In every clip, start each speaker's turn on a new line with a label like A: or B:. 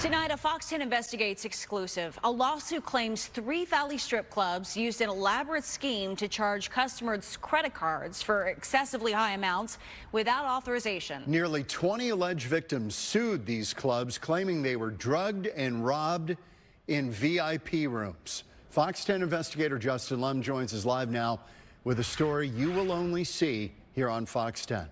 A: Tonight, a Fox 10 Investigates exclusive. A lawsuit claims 3 Valley strip clubs used an elaborate scheme to charge customers' credit cards for excessively high amounts without authorization.
B: Nearly 20 alleged victims sued these clubs, claiming they were drugged and robbed in VIP rooms. Fox 10 investigator Justin Lum joins us live now with a story you will only see here on Fox 10.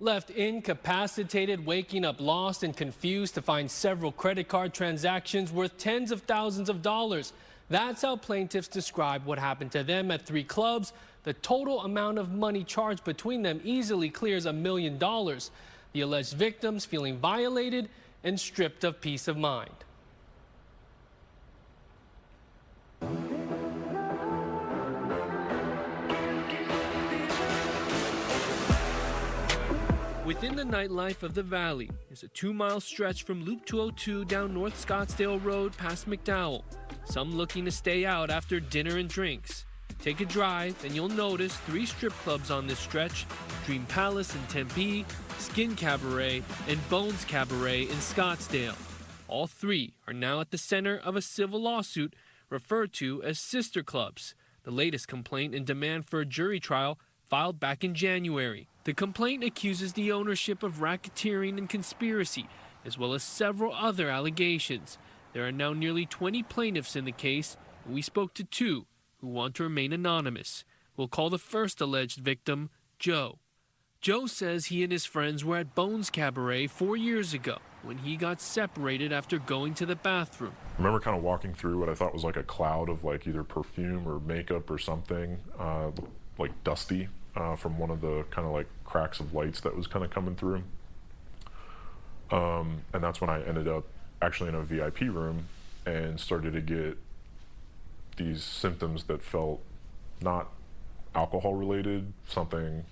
C: Left incapacitated, waking up lost and confused to find several credit card transactions worth tens of thousands of dollars. That's how plaintiffs describe what happened to them at 3 clubs. The total amount of money charged between them easily clears $1 million. The alleged victims feeling violated and stripped of peace of mind. Within the nightlife of the Valley is a 2-mile stretch from Loop 202 down North Scottsdale Road past McDowell. Some looking to stay out after dinner and drinks. Take a drive and you'll notice 3 strip clubs on this stretch: Dream Palace in Tempe, Skin Cabaret, and Bones Cabaret in Scottsdale. All 3 are now at the center of a civil lawsuit referred to as sister clubs. The latest complaint and demand for a jury trial filed back in January. The complaint accuses the ownership of racketeering and conspiracy, as well as several other allegations. There are now nearly 20 plaintiffs in the case, and we spoke to 2 who want to remain anonymous. We'll call the first alleged victim Joe. Joe says he and his friends were at Bones Cabaret 4 years ago when he got separated after going to the bathroom.
D: I remember kind of walking through what I thought was like a cloud of like either perfume or makeup or something, like dusty. From one of the kind of like cracks of lights that was kind of coming through. And that's when I ended up actually in a VIP room and started to get these symptoms that felt not alcohol related, something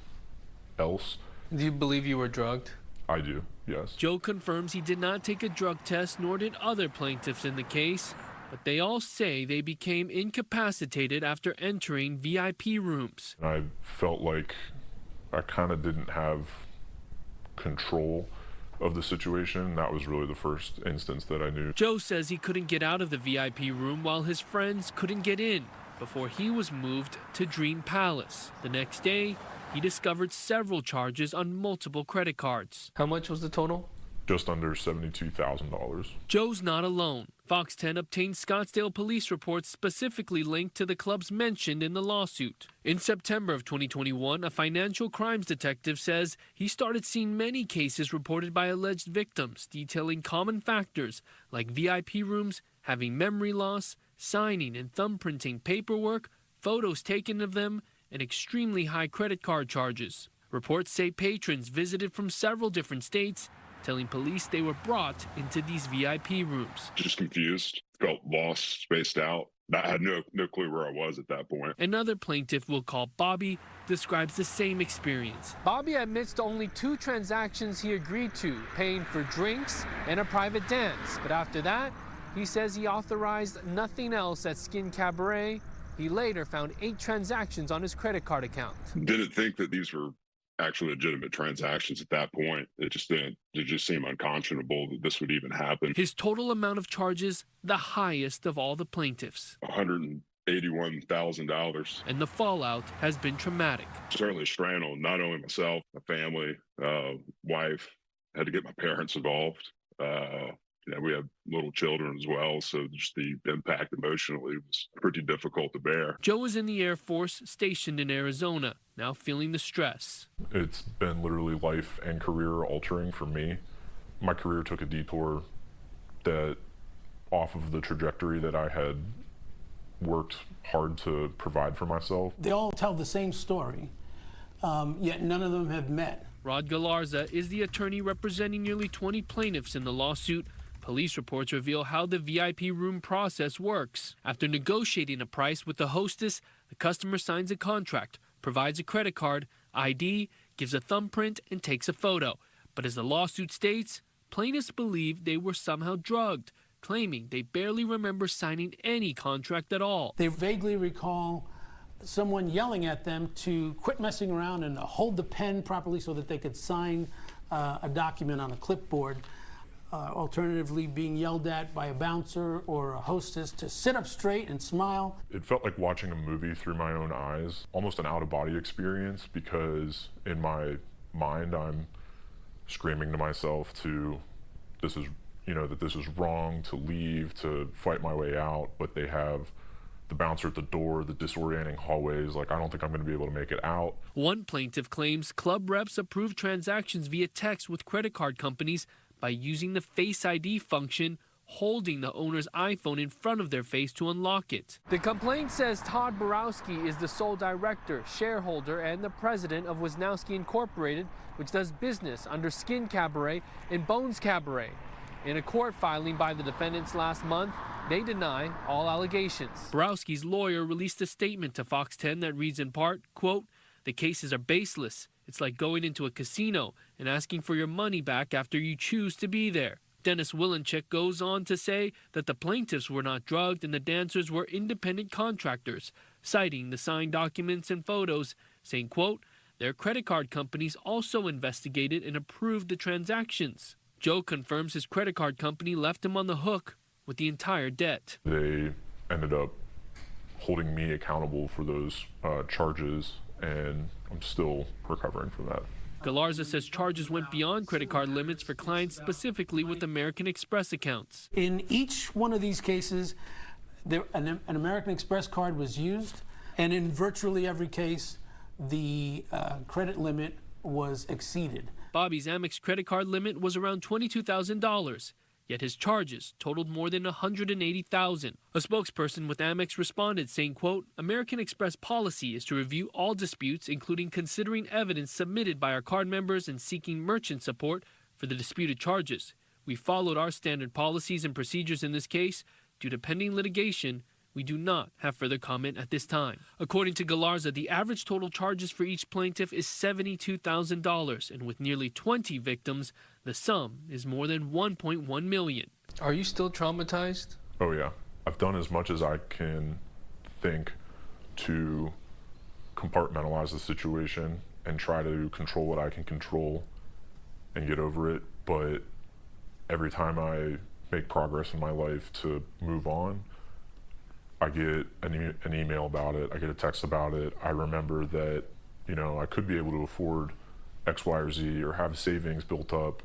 D: else.
C: Do you believe you were drugged?
D: I do, yes.
C: Joe confirms he did not take a drug test, nor did other plaintiffs in the case, but they all say they became incapacitated after entering VIP rooms.
D: I felt like I kind of didn't have control of the situation. That was really the first instance that I knew.
C: Joe says he couldn't get out of the VIP room while his friends couldn't get in before he was moved to Dream Palace. The next day, he discovered several charges on multiple credit cards. How much was the total?
D: Just under $72,000.
C: Joe's not alone. Fox 10 obtained Scottsdale police reports specifically linked to the clubs mentioned in the lawsuit. In September of 2021, a financial crimes detective says he started seeing many cases reported by alleged victims detailing common factors like VIP rooms, having memory loss, signing and thumbprinting paperwork, photos taken of them, and extremely high credit card charges. Reports say patrons visited from several different states, telling police they were brought into these VIP rooms.
E: Just confused, felt lost, spaced out. I had no clue where I was at that point.
C: Another plaintiff we'll call Bobby describes the same experience. Bobby admits to only 2 transactions he agreed to, paying for drinks and a private dance. But after that, he says he authorized nothing else at Skin Cabaret. He later found 8 transactions on his credit card account.
E: Didn't think that these were actually legitimate transactions at that point. It just seemed unconscionable that this would even happen.
C: His total amount of charges, the highest of all the plaintiffs.
E: $181,000.
C: And the fallout has been traumatic.
E: Certainly strain on not only myself, my family, wife, had to get my parents involved. We have little children as well, so just the impact emotionally was pretty difficult to bear.
C: Joe was in the Air Force stationed in Arizona, now feeling the stress.
D: It's been literally life and career altering for me. My career took a detour that off of the trajectory that I had worked hard to provide for myself.
F: They all tell the same story, yet none of them have met.
C: Rod Galarza is the attorney representing nearly 20 plaintiffs in the lawsuit. Police reports reveal how the VIP room process works. After negotiating a price with the hostess, the customer signs a contract, provides a credit card, ID, gives a thumbprint, and takes a photo. But as the lawsuit states, plaintiffs believe they were somehow drugged, claiming they barely remember signing any contract at all.
F: They vaguely recall someone yelling at them to quit messing around and hold the pen properly so that they could sign a document on a clipboard. alternatively being yelled at by a bouncer or a hostess to sit up straight and smile.
D: It felt like watching a movie through my own eyes, almost an out-of-body experience, because in my mind I'm screaming to myself that this is wrong, to leave, to fight my way out, but they have the bouncer at the door, the disorienting hallways, like I don't think I'm going to be able to make it out.
C: One plaintiff claims club reps approved transactions via text with credit card companies by using the Face ID function, holding the owner's iPhone in front of their face to unlock it. The complaint says Todd Borowski is the sole director, shareholder, and the president of Wisnowski Incorporated, which does business under Skin Cabaret and Bones Cabaret. In a court filing by the defendants last month, they deny all allegations. Borowski's lawyer released a statement to Fox 10 that reads in part, quote, "The cases are baseless. It's like going into a casino and asking for your money back after you choose to be there." Dennis Willenchick goes on to say that the plaintiffs were not drugged and the dancers were independent contractors, citing the signed documents and photos, saying, quote, "Their credit card companies also investigated and approved the transactions." Joe confirms his credit card company left him on the hook with the entire debt.
D: They ended up holding me accountable for those charges, and I'm still recovering from that.
C: Galarza says charges went beyond credit card limits for clients specifically with American Express accounts.
F: In each one of these cases, an American Express card was used, and in virtually every case, the credit limit was exceeded.
C: Bobby's Amex credit card limit was around $22,000, yet his charges totaled more than $180,000. A spokesperson with Amex responded saying, quote, "American Express policy is to review all disputes, including considering evidence submitted by our card members and seeking merchant support for the disputed charges. We followed our standard policies and procedures in this case. Due to pending litigation, we do not have further comment at this time." According to Galarza, the average total charges for each plaintiff is $72,000, and with nearly 20 victims, the sum is more than $1.1 million. Are you still traumatized?
D: Oh yeah. I've done as much as I can think to compartmentalize the situation and try to control what I can control and get over it, but every time I make progress in my life to move on, I get an email about it, I get a text about it. I remember that, I could be able to afford X, Y, or Z, or have savings built up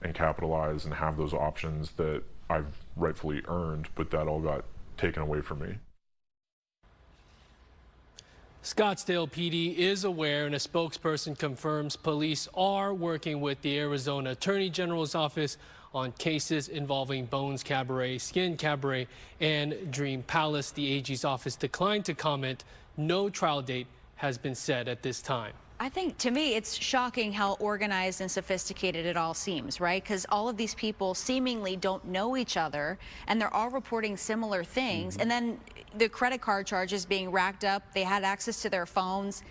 D: and capitalize and have those options that I've rightfully earned, but that all got taken away from me.
C: Scottsdale PD is aware, and a spokesperson confirms police are working with the Arizona Attorney General's office on cases involving Bones Cabaret, Skin Cabaret, and Dream Palace. The AG's office declined to comment. No trial date has been set at this time.
A: I think, to me, it's shocking how organized and sophisticated it all seems, right? Because all of these people seemingly don't know each other, and they're all reporting similar things. And then the credit card charges being racked up, they had access to their phones.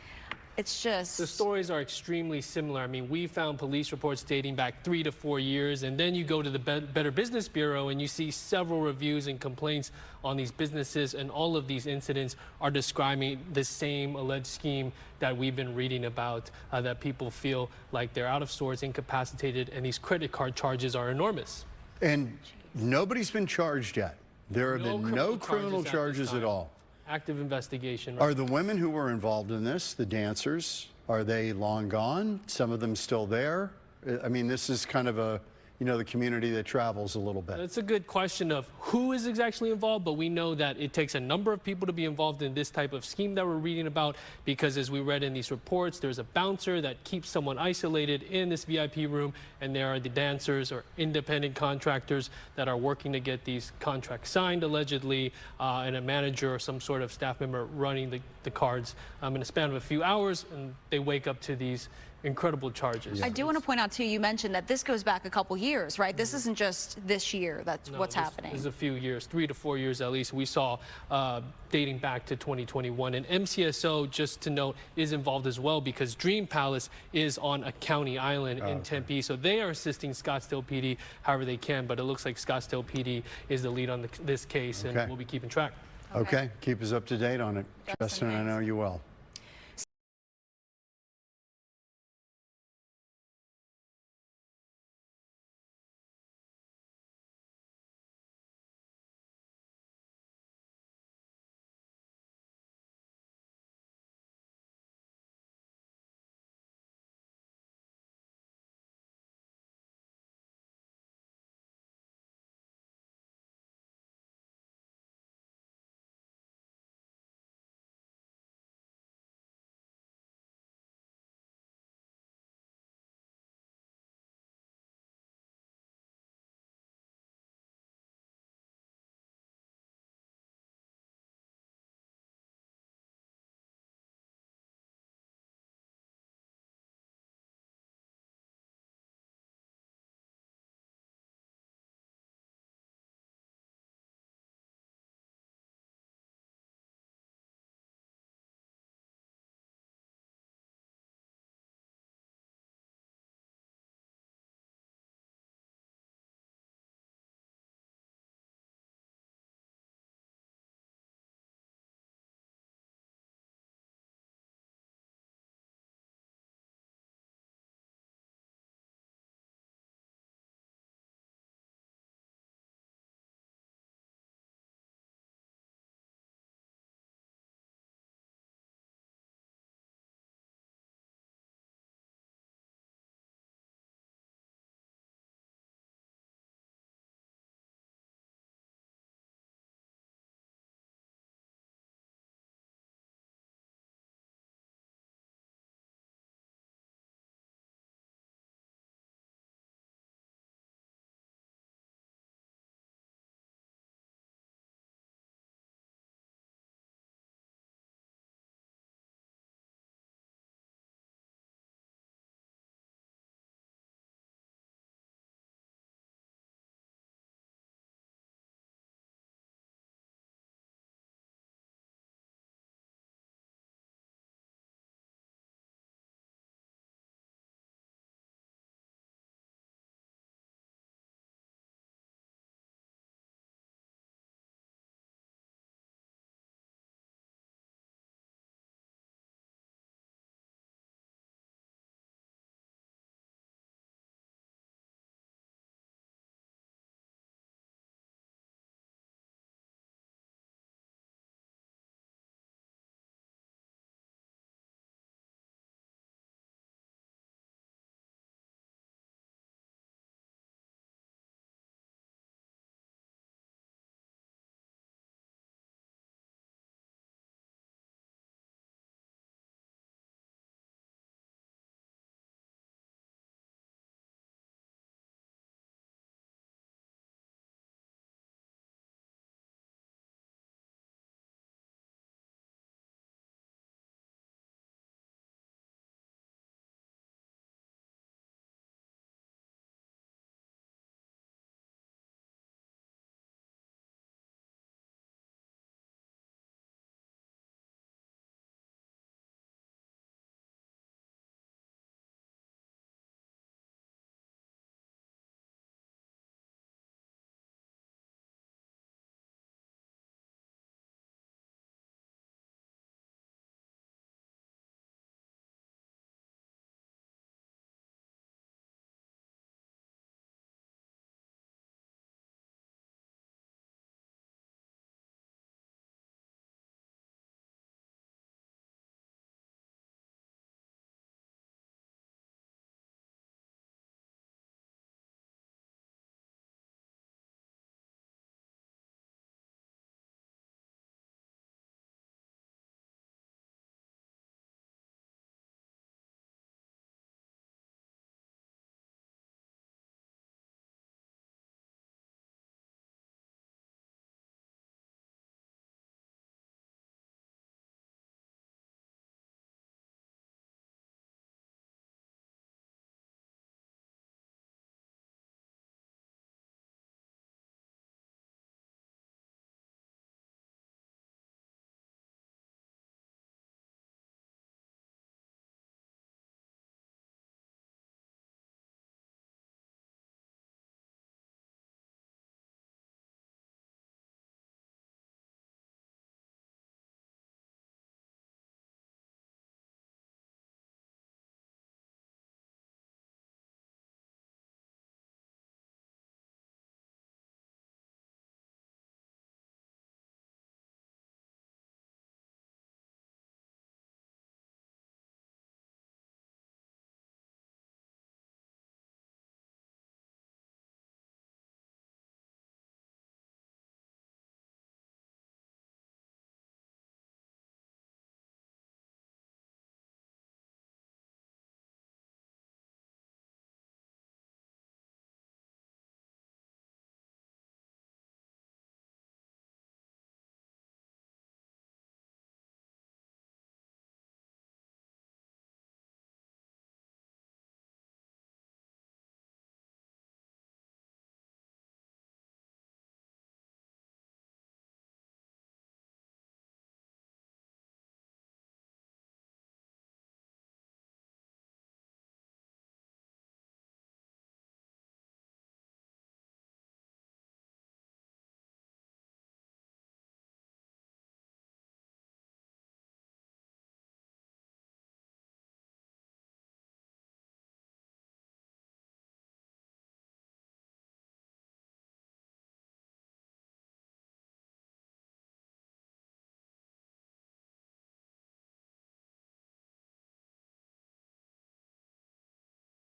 A: It's just...
C: The stories are extremely similar. I mean, we found police reports dating back 3 to 4 years, and then you go to the Better Business Bureau and you see several reviews and complaints on these businesses, and all of these incidents are describing the same alleged scheme that we've been reading about, that people feel like they're out of sorts, incapacitated, and these credit card charges are enormous.
B: And nobody's been charged yet. There have been no criminal charges at all.
C: Active investigation.
B: Are the women who were involved in this, the dancers, are they long gone? Some of them still there? I mean, this is kind of a, the community that travels a little bit.
C: It's a good question of who is exactly involved, but we know that it takes a number of people to be involved in this type of scheme that we're reading about, because as we read in these reports, there's a bouncer that keeps someone isolated in this VIP room, and there are the dancers or independent contractors that are working to get these contracts signed, allegedly, and a manager or some sort of staff member running the cards in a span of a few hours, and they wake up to these incredible charges.
A: I do want to point out, too, you mentioned that this goes back a couple years, right? This isn't just this year that's what's happening.
C: This is a few years, 3 to 4 years at least. We saw dating back to 2021. And MCSO, just to note, is involved as well, because Dream Palace is on a county island in Tempe. So they are assisting Scottsdale PD however they can. But it looks like Scottsdale PD is the lead on this case, and we'll be keeping track.
B: Okay. Keep us up to date on it, Justin. I know you will.